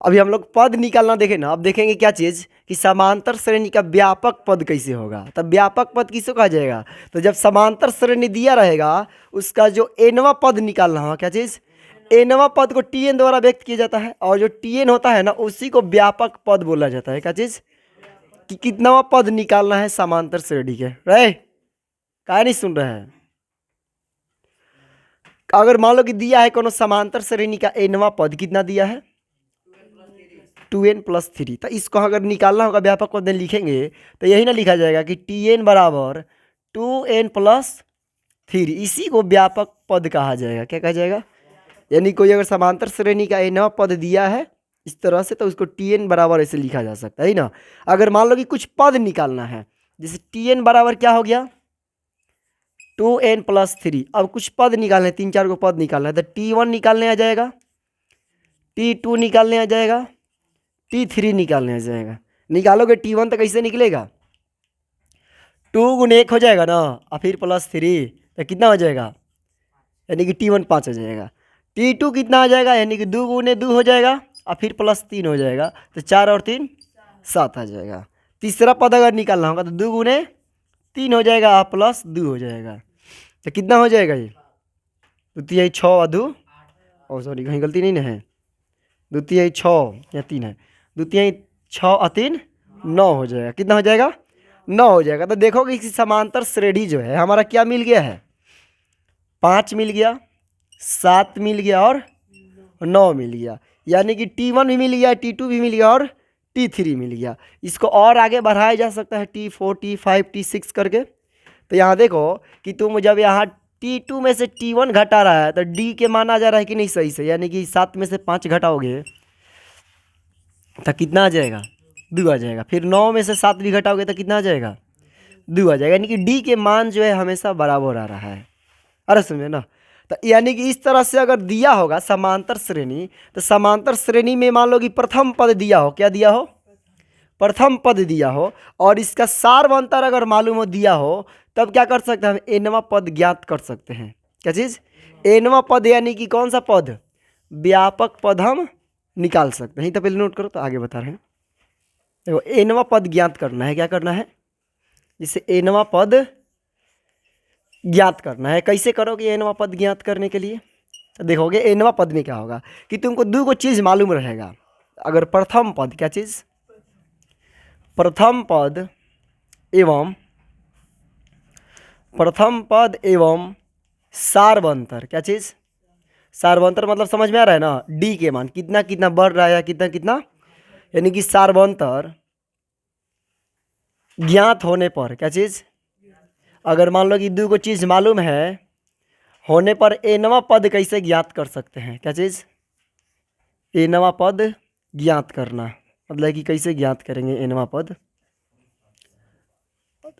अभी हम लोग पद निकालना देखें ना, अब देखेंगे क्या चीज़ कि समांतर श्रेणी का व्यापक पद कैसे होगा। तब व्यापक पद किसको कहा जाएगा? तो जब समांतर श्रेणी दिया रहेगा उसका जो एनवा पद निकालना होगा, क्या चीज़? एनवा पद को टी एन द्वारा व्यक्त किया जाता है, और जो टी एन होता है ना उसी को व्यापक पद बोला जाता है। क्या चीज़? कि कितनावा पद निकालना है समांतर श्रेणी के, रहे क्या नहीं सुन रहे हैं? अगर मान लो कि दिया है कोनो समांतर श्रेणी का एनवा पद, कितना दिया है? 2n+3। तो इसको अगर निकालना होगा व्यापक पद में लिखेंगे तो यही ना लिखा जाएगा कि Tn बराबर 2n+3, इसी को व्यापक पद कहा जाएगा। क्या कहा जाएगा? यानी कोई अगर समांतर श्रेणी का एनवा पद दिया है इस तरह से तो उसको Tn बराबर ऐसे लिखा जा सकता है ना। अगर मान लो कि कुछ पद निकालना है, जैसे Tn बराबर क्या हो गया? 2n+3। अब कुछ पद निकालने, 3-4 को पद निकालना है तो T1 निकालने आ जाएगा, T2 निकालने आ जाएगा, T3 निकालने आ जाएगा। निकालोगे T1 तो कैसे निकलेगा? 2 × 1 हो जाएगा ना, और फिर +3 तो कितना हो जाएगा? यानी कि T1 5 हो जाएगा। T2 कितना आ जाएगा? यानी कि 2 × 2 हो जाएगा, और फिर +3 हो जाएगा, तो 4 और 3 7 आ जाएगा। तीसरा पद अगर निकालना होगा तो 2 × 3 हो जाएगा, और +2 हो जाएगा, तो कितना हो जाएगा? ये द्वितीय 6 और 2, ओ सॉरी कहीं गलती नहीं ना है, द्वितीय 6 या 3 है, द्वितीय 6 और 3 9 हो जाएगा। कितना हो जाएगा? 9 हो जाएगा। तो देखोगे इसी समांतर श्रेणी जो है हमारा क्या मिल गया है? 5 मिल गया, 7 मिल गया और 9 मिल गया। यानी कि T1 भी मिल गया, T2 भी मिल गया और T3 मिल गया। इसको और आगे बढ़ाया जा सकता है T4, T5, T6 करके। तो यहाँ देखो कि तुम जब यहाँ T2 में से T1 घटा रहा है तो D के मान आ जा रहा है कि नहीं सही से, यानी कि 7 में से 5 घटाओगे तो कितना आ जाएगा? 2 आ जाएगा। फिर 9 में से 7 भी घटाओगे तो कितना आ जाएगा? 2 आ जाएगा। यानी कि डी के मान जो है हमेशा बराबर आ रहा है। अरे समझे ना? तो यानी कि इस तरह से अगर दिया होगा समांतर श्रेणी, तो समांतर श्रेणी में मान लो कि प्रथम पद दिया हो, क्या दिया हो? प्रथम पद दिया हो, और इसका सार्वंतर अगर मालूम हो दिया हो, तब क्या कर सकते हैं हम? एनवा पद ज्ञात कर सकते हैं। क्या चीज़? एनवा पद यानी कि कौन सा पद? व्यापक पद हम निकाल सकते हैं। तो पहले नोट करो, तो आगे बता रहे हैं। देखो एनवा पद ज्ञात करना है, क्या करना है? जिसे एनवा पद ज्ञात करना है। कैसे करोगे एनवा पद ज्ञात करने के लिए? तो देखोगे एनवा पद में क्या होगा कि तुमको 2 चीज़ मालूम रहेगा। अगर प्रथम पद, क्या चीज़? प्रथम पद एवं सार्वंतर, क्या चीज़? सार्वंतर मतलब समझ में आ रहा है ना? डी के मान कितना कितना बढ़ रहा है या कितना कितना, यानी कि सार्वंतर ज्ञात होने पर, क्या चीज़? अगर मान लो कि 2 चीज़ मालूम है होने पर एनवा पद कैसे ज्ञात कर सकते हैं? क्या चीज़? एनवा पद ज्ञात करना मतलब कि कैसे ज्ञात करेंगे एनवा पद?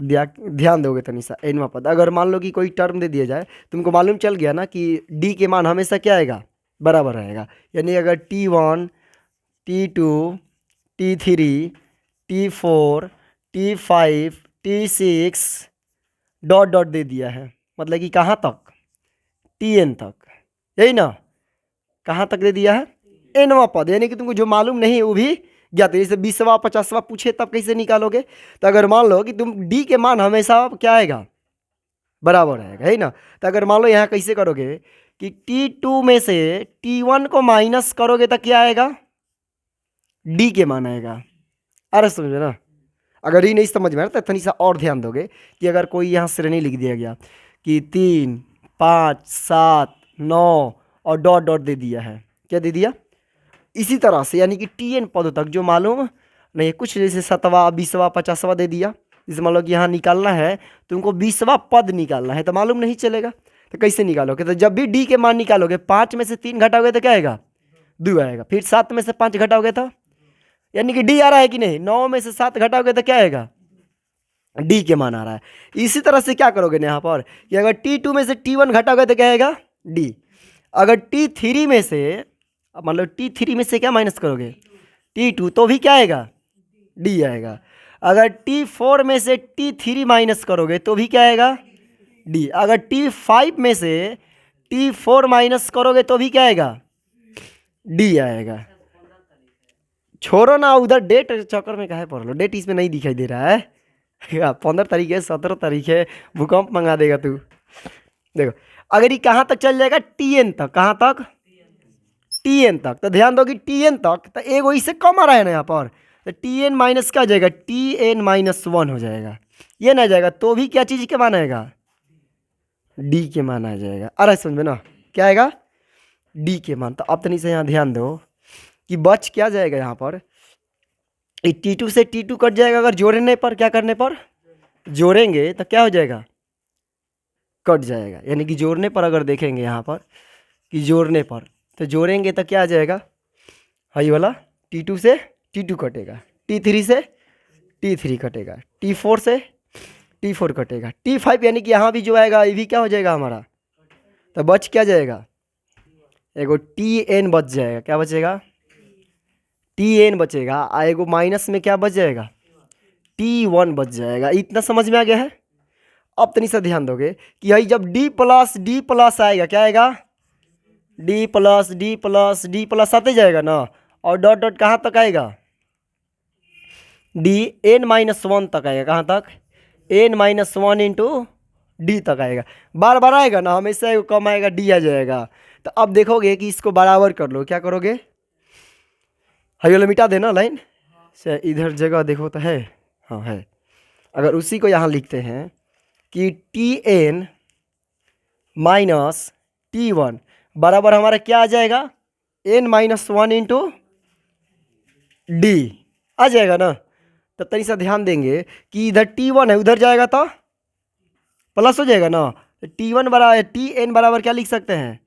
ध्यान दोगे तनिषा। एनवा पद अगर मान लो कि कोई टर्म दे दिया जाए, तुमको मालूम चल गया ना कि डी के मान हमेशा क्या आएगा? बराबर रहेगा। यानी अगर T1, T2, T3, T4, T5, T6 dot dot दे दिया है, मतलब कि कहाँ तक? Tn तक, यही ना? कहाँ तक दे दिया है? एनवा पद, यानी कि तुमको जो मालूम नहीं है वो भी ज्ञात है। जैसे 20वां 50वां पूछे तब कैसे निकालोगे? तो अगर मान लो कि तुम डी के मान हमेशा क्या आएगा? बराबर आएगा, है ना? तो अगर मान लो यहाँ कैसे करोगे कि T2 में से T1 को माइनस करोगे तो क्या आएगा? डी के मान आएगा। अरे समझे ना? अगर ये नहीं समझ में आ रहा तो थोड़ी सा और ध्यान दोगे कि अगर कोई यहाँ श्रेणी लिख दिया गया कि 3, 5, 7, 9 और डॉट डॉट दे दिया है, क्या दे दिया? इसी तरह से यानी कि Tn पदों तक जो मालूम नहीं, कुछ जैसे 7वां 20वां 50वां दे दिया, जैसे मान लो कि यहाँ निकालना है तुमको 20वां पद निकालना है तो मालूम नहीं चलेगा, तो कैसे निकालोगे? तो जब भी डी के मान निकालोगे 5 में से 3 घटाओगे तो क्या आएगा? 2 आएगा। फिर 7 में से 5 घटाओगे तो यानी कि डी आ रहा है कि नहीं? 9 में से 7 घटाओगे तो क्या आएगा? डी के मान आ रहा है। इसी तरह से क्या करोगे यहाँ पर कि अगर T2 में से T1 घटाओगे तो क्या आएगा? डी। अगर T3 में से, मतलब T3 में से क्या माइनस करोगे? T2, तो भी क्या आएगा? डी आएगा। अगर T4 में से T3 माइनस करोगे तो भी क्या आएगा? डी। अगर T5 में से T4 माइनस करोगे तो भी क्या आएगा? डी आएगा। छोड़ो ना, उधर डेट चक्कर में काहे पड़ लो, डेट इसमें नहीं दिखाई दे रहा है। 15 तारीख है, 17 तारीख है, भूकंप मंगा देगा तू। देखो अगर ये कहाँ तक चल जाएगा, टीएन तक, कहाँ तक, टीएन तक, तो ध्यान दो कि टीएन तक तो एक इससे कम आ रहा है ना यहाँ पर, तो टीएन माइनस क्या हो जाएगा, TN-1 हो जाएगा। ये ना जाएगा तो भी क्या चीज़ के मान आएगा, डी के मान आ जाएगा। अरे समझ में ना, क्या आएगा, डी के मान। तो अब तनी से यहाँ ध्यान दो कि बच क्या जाएगा यहाँ पर, T2 से T2 कट जाएगा, अगर जोड़ने पर, क्या करने पर, जोड़ेंगे तो क्या हो जाएगा, कट जाएगा। यानी कि जोड़ने पर अगर देखेंगे यहाँ पर कि जोड़ने पर, तो जोड़ेंगे तो क्या आ जाएगा, हाई वाला T2 से T2 कटेगा, T3 से T3 कटेगा, T4 से T4 कटेगा, T5 यानी कि यहाँ भी जो आएगा ये भी क्या हो जाएगा हमारा, तो बच क्या जाएगा, एगो TN बच जाएगा। क्या बचेगा, TN बचेगा। एगो माइनस में क्या बच जाएगा, T1 बच जाएगा। इतना समझ में आ गया है। अब तनी सा ध्यान दोगे कि भाई जब D प्लस आएगा, क्या आएगा, D प्लस आते जाएगा ना, और डॉट डॉट कहाँ तक आएगा, DN-1 तक आएगा। कहाँ तक, N-1 इंटू डी तक आएगा। बार बार आएगा ना, हमेशा एगो कम आएगा, डी आ जाएगा। तो अब देखोगे कि इसको बराबर कर लो, क्या करोगे, हाई वाला मिटा देना लाइन से, इधर जगह देखो तो है, हाँ है। अगर उसी को यहाँ लिखते हैं कि TN माइनस T1 बराबर हमारा क्या आ जाएगा, N-1 इंटू डी आ जाएगा ना। तब तनी सा ध्यान देंगे कि इधर T1 है, उधर जाएगा तो प्लस हो जाएगा ना। T1 बराबर TN बराबर क्या लिख सकते हैं,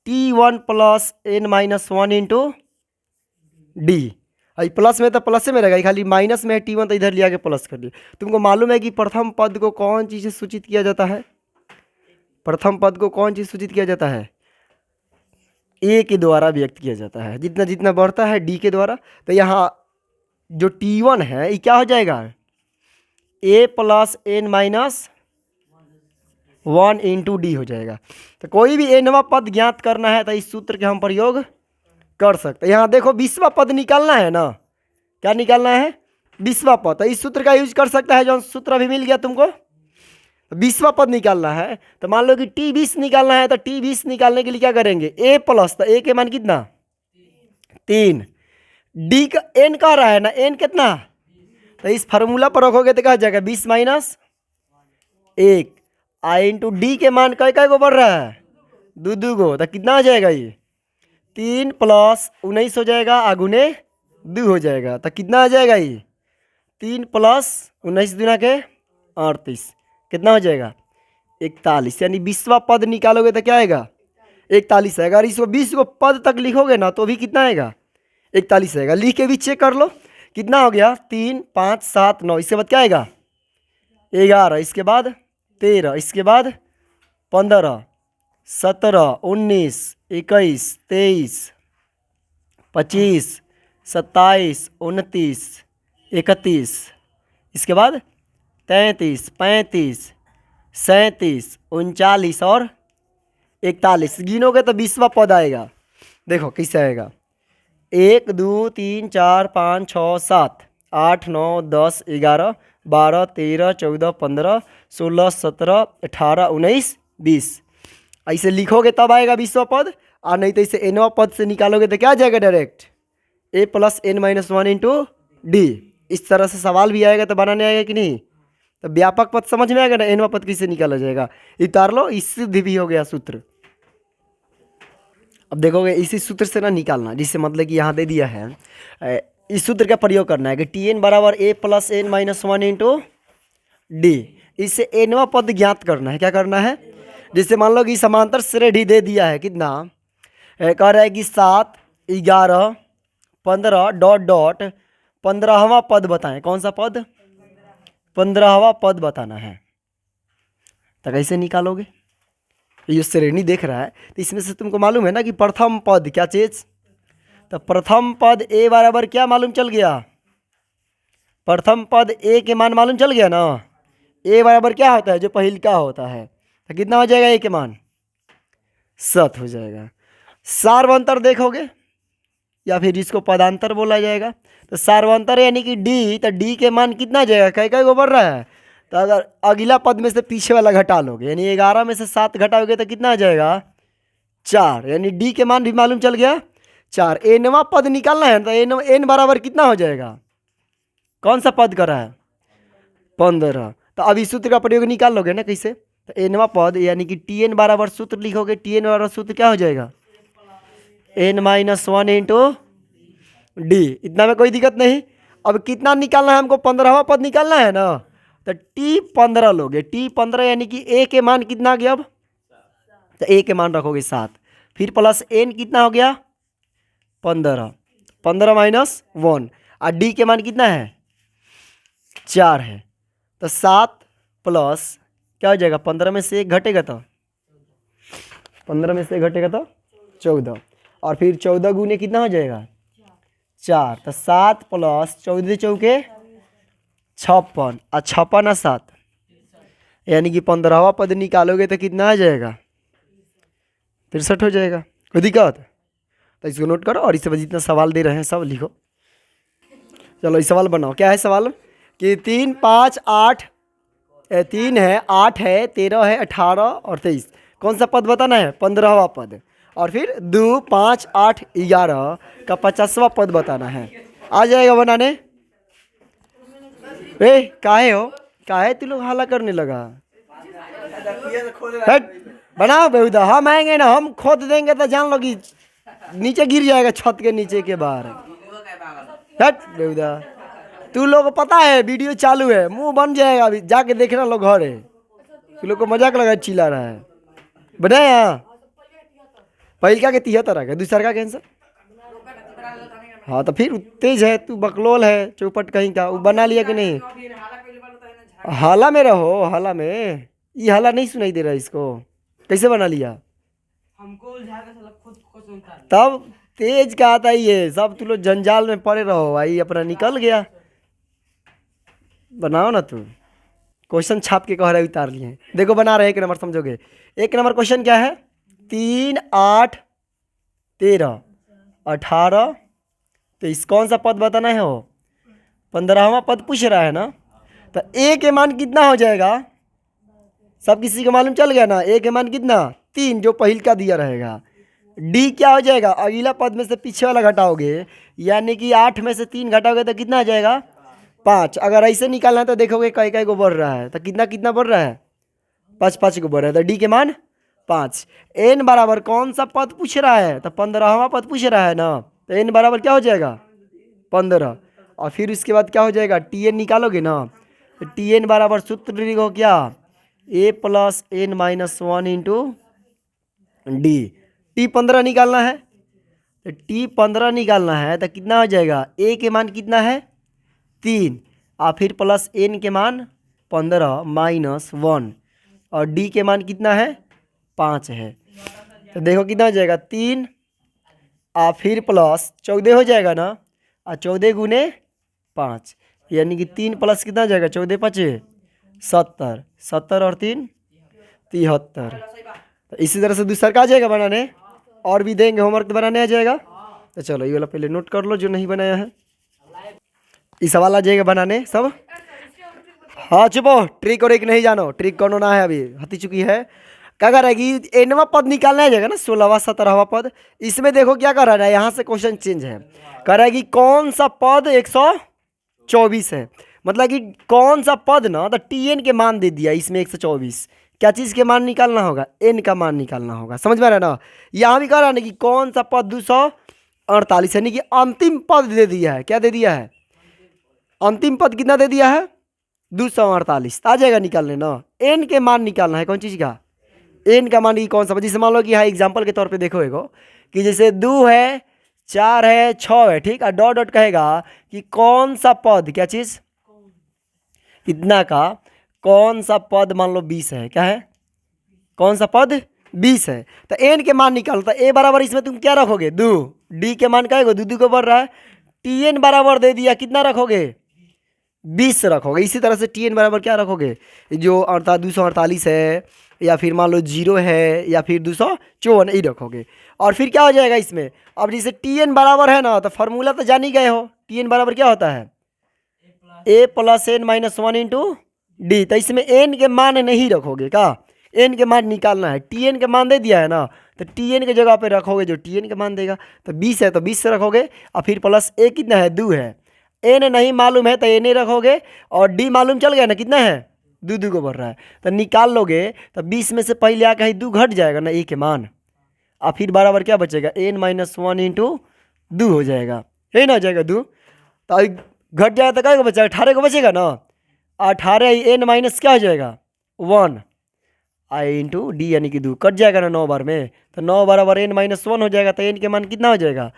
T1 plus N-1 into D. अभी प्लस में तो प्लस में रहेगा, खाली माइनस में है T1 तो इधर लिया के प्लस कर दिया। तुमको मालूम है कि प्रथम पद को कौन चीज़ से सूचित किया जाता है, प्रथम पद को कौन चीज़ सूचित किया जाता है, ए के द्वारा व्यक्त किया जाता है। जितना जितना बढ़ता है डी के द्वारा, तो यहाँ जो T1 है ये क्या हो जाएगा, A plus N-1 into D हो जाएगा। तो कोई भी nवा पद ज्ञात करना है तो इस सूत्र के हम प्रयोग कर सकते हैं। यहाँ देखो 20वां पद निकालना है ना, क्या निकालना है, 20वां पद। तो इस सूत्र का यूज कर सकता है, जो सूत्र अभी मिल गया तुमको, 20वां पद निकालना है। तो मान लो कि T20 निकालना है, तो T20 निकालने के लिए क्या करेंगे, A प्लस, तो A के मान कितना, 3, डी का N कह रहा है ना, N कितना, तो इस फार्मूला पर रखोगे तो क्या जाएगा, 20 माइनस 1, आई इंटू डी के मान कै गो बढ़ रहा है, दो गो। तो कितना आ जाएगा ये, 3 प्लस 19 हो जाएगा, आगुने 2 हो जाएगा। तो कितना आ जाएगा ये, 3 प्लस 19 दूना के 38, कितना हो जाएगा, 41। यानी 20वां पद निकालोगे तो क्या आएगा, 41 आएगा। अगर इसको 20 को पद तक लिखोगे ना तो भी कितना आएगा, 41 आएगा। लिख के भी चेक कर लो कितना हो गया, 3, 5, 7, 9, इसके बाद क्या आएगा, 11, इसके बाद 13, इसके बाद 15, 17, 19, 21, 23, 25, 27, 29, 31, इसके बाद 33, 35, 37, 39 और 41। गिनोगे तो 20वां पद आएगा। देखो कैसे आएगा, 1, 2, 3, 4, 5, 6, 7, 8, 9, 10, 11, 12, 13, 14, 15, 16, 17, 18, 19, 20। ऐसे लिखोगे तब आएगा 20वां पद, और नहीं तो इसे nवां पद से निकालोगे तो क्या आ जाएगा, direct A plus N-1 into D. इस तरह से सवाल भी आएगा तो बनाने आएगा कि नहीं। तो व्यापक पद समझ में आएगा ना, nवां पद किससे निकाला जाएगा, उतार लो, इससे भी हो गया सूत्र। अब देखोगे इसी सूत्र से ना निकालना, जिससे मतलब कि यहाँ दे दिया है, इस सूत्र का प्रयोग करना है कि TN बराबर A plus N-1 into D. इससे nवां पद ज्ञात करना है। क्या करना है, जिससे मान लो कि समांतर श्रेणी दे दिया है, कितना कह रहा है कि 7, 11, 15 डॉट डॉट 15वां पद बताएं। कौन सा पद, 15वां पद बताना है। तो कैसे निकालोगे, ये श्रेणी देख रहा है तो इसमें से तुमको मालूम है ना कि प्रथम पद क्या चीज, तो प्रथम पद A बराबर क्या मालूम चल गया, प्रथम पद A के मान मालूम चल गया ना। A बराबर क्या होता है, जो पहिल का होता है। तो कितना हो जाएगा A के मान, 7 हो जाएगा। सार्वंतर देखोगे या फिर इसको पदांतर बोला जाएगा। तो सार्वंतर यानी कि डी, तो डी के मान कितना आ जाएगा, कई कई को बढ़ रहा है। तो अगर अगला पद में से पीछे वाला घटा लोगे यानी 11 में से 7 घटाओगे तो कितना आ जाएगा 4, यानी डी के मान भी मालूम चल गया 4। एनवा पद निकालना है तो एन बराबर कितना हो जाएगा, कौन सा पद कर रहा है 15। तो अब इस सूत्र का प्रयोग निकाल लोगे ना कैसे, तो एनवा पद यानी कि टी एन बराबर सूत्र लिखोगे, टी एन बराबर सूत्र क्या हो जाएगा n-1 इंटू डी। इतना में कोई दिक्कत नहीं। अब कितना निकालना है हमको, 15वां पद निकालना है ना, तो टी 15 लोगे, टी 15 यानी कि ए के मान कितना आ गया, अब तो ए के मान रखोगे 7, फिर प्लस एन कितना हो गया 15, 15 माइनस 1, और डी के मान कितना है 4 है। तो 7 प्लस क्या हो जाएगा, 15 में से 1 घटेगा तो 15 में से 1 घटेगा तो 14, और फिर 14 गुने कितना हो जाएगा 4, तो 7 प्लस 14 चौके 56, और 56 और 7 यानी कि 15वां पद निकालोगे तो कितना आ जाएगा 63 हो जाएगा। कोई दिक्कत, तो इसको नोट करो और इससे जितना सवाल दे रहे हैं सब लिखो। चलो इस सवाल बनाओ। क्या है सवाल कि 3 5 8 3 है 8 है 13 है 18 और 23, कौन सा पद बताना है 15वां पद, और फिर 2 5 8 11 का 50वां पद बताना है। आ जाएगा बनाने। काहे हो, काहे तू लोग हाला करने लगा, हट बनाओ बेहुदा। हम आएंगे ना, हम खोद देंगे तो जान लो कि नीचे गिर जाएगा छत के नीचे के बाहर। हट बेहुदा, तू लोग को पता है वीडियो चालू है, मुंह बन जाएगा अभी, जाके देखना लोग घर है। तू लोग को मजाक लगा चिल्ला रहा है। बनाए यहाँ पहिलका के 73 का, दूसरा का कैंसर। हाँ तो फिर तेज है तू, बकलोल है चौपट कहीं का। वो बना लिया कि नहीं, हाला में रहो, हाला में, ये हाला नहीं सुनाई दे रहा इसको, कैसे बना लिया हमको तब तेज का आता ही है सब। तू लोग जंजाल में पड़े रहो भाई, अपना निकल गया। बनाओ ना तू, क्वेश्चन छाप के कह रहे उतार लिए। देखो बना रहे, 1 नंबर समझोगे। 1 नंबर क्वेश्चन क्या है, 3 8 13 18 23, कौन सा पद बताना है हो, 15वां पद पूछ रहा है ना। तो ए के मान कितना हो जाएगा, सब किसी को मालूम चल गया ना। ए के मान कितना 3, जो पहिल का दिया रहेगा। डी क्या हो जाएगा, अगला पद में से पीछे वाला घटाओगे, यानी कि 8 में से 3 घटाओगे तो कितना आ जाएगा 5। अगर ऐसे निकालना है तो देखोगे कई कई को बढ़ रहा है, तो कितना कितना बढ़ रहा है 5 5 को बढ़ रहा है। तो डी के मान 5। एन बराबर कौन सा पद पूछ रहा है, तो 15वां पद पूछ रहा है ना। तो एन बराबर क्या हो जाएगा 15, और फिर उसके बाद क्या हो जाएगा टी एन निकालोगे ना। तो टी एन बराबर सूत्र लिखो क्या, A plus n minus 1 into D. T 15 निकालना है, तो टी 15 निकालना है तो कितना हो जाएगा, ए के मान कितना है 3, और फिर प्लस एन के मान 15 माइनस 1, और डी के मान कितना है 5 है। तो देखो कितना हो जाएगा 3, और फिर प्लस 14 हो जाएगा ना, और 14 गुने 5, यानी कि 3 प्लस कितना हो जाएगा 14 5 70, 70 और 3 73। तो इसी तरह से दूसरा का आ जाएगा बनाने, और भी देंगे होमवर्क बनाने आ जाएगा। तो चलो ये वाला पहले नोट कर लो जो नहीं बनाया है, इस सवाल आ जाएगा बनाने सब। हाँ चुपो, ट्रिक और एक नहीं जानो, ट्रिक कौन ना है अभी हती चुकी है। क्या करेगी, एनवा पद निकालना जाएगा ना 16वां 17वां पद। इसमें देखो क्या कर रहा है, यहाँ से क्वेश्चन चेंज है, करेगी कौन सा पद 124 है, मतलब कि कौन सा पद ना, तो टी एन के मान दे दिया इसमें 124, क्या चीज़ के मान निकालना होगा, एन का मान निकालना होगा। समझ में आ रहा है ना। यहाँ भी कह रहा है ना कि कौन सा पद 248 यानी कि अंतिम पद दे दिया है। क्या दे दिया है, अंतिम पद कितना दे दिया है 248। आ जाएगा निकालने ना, एन के मान निकालना है, कौन चीज़ का, एन का मान की कौन सा। जैसे मान लो कि यहाँ एग्जाम्पल के तौर पे देखो एगो कि जैसे 2 है 4 है 6 है, ठीक है, डॉट डॉट कहेगा कि कौन सा पद, क्या चीज़ इतना का, कौन सा पद मान लो 20 है, क्या है कौन सा पद 20 है। तो एन के मान निकालो, तो ए बराबर इसमें तुम क्या रखोगे 2, डी के मान कहेगा 2 2 को बढ़ रहा है, टी एन बराबर दे दिया कितना रखोगे 20 रखोगे। इसी तरह से टी एन बराबर क्या रखोगे, जो 248 है, या फिर मान लो 0 है, या फिर 254 यही रखोगे। और फिर क्या हो जाएगा इसमें, अब जैसे टी एन बराबर है ना, तो फॉर्मूला तो जान ही गए हो, टी एन बराबर क्या होता है, A plus n minus one into D. तो इसमें एन के मान नहीं रखोगे, का एन के मान निकालना है। टी एन के मान दे दिया है ना, तो टी एन के जगह पे रखोगे जो टी एन के मान देगा। तो 20 है तो 20 से रखोगे, और फिर प्लस ए कितना है, 2 है। एन नहीं मालूम है तो ए नहीं रखोगे, और डी मालूम चल गया ना कितना है, 2 को बढ़ रहा है, तो निकाल लोगे। तो 20 में से पहले आके 2 घट जाएगा ना ए के मान, और फिर बराबर क्या बचेगा, एन माइनस वन इंटू 2 हो जाएगा, है ना, हो जाएगा 2। तो घट जाएगा तो क्या बचेगा, 18 को बचेगा ना, 18 एन माइनस क्या हो जाएगा 1 आई इंटू डी, यानी कि 2 कट जाएगा ना 9 बार में, तो 9 बराबर एन माइनस वन हो जाएगा। तो एन के मान कितना हो जाएगा,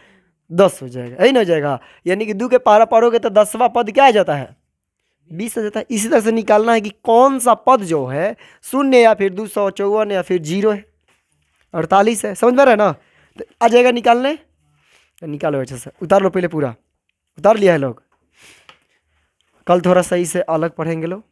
10 हो जाएगा, यही ना हो जाएगा। यानी कि 2 के पारा पढ़ोगे तो 10वां पद क्या आ जाता है, 20 आ जाता है। इसी तरह से निकालना है कि कौन सा पद जो है शून्य या फिर 254 या फिर 0 है, 48 है, समझ में आ रहा है ना। तो आ जाएगा निकालने, तो निकालो अच्छे से, उतार लो पहले, पूरा उतार लिया है लोग, कल थोड़ा सही से अलग पढ़ेंगे लोग।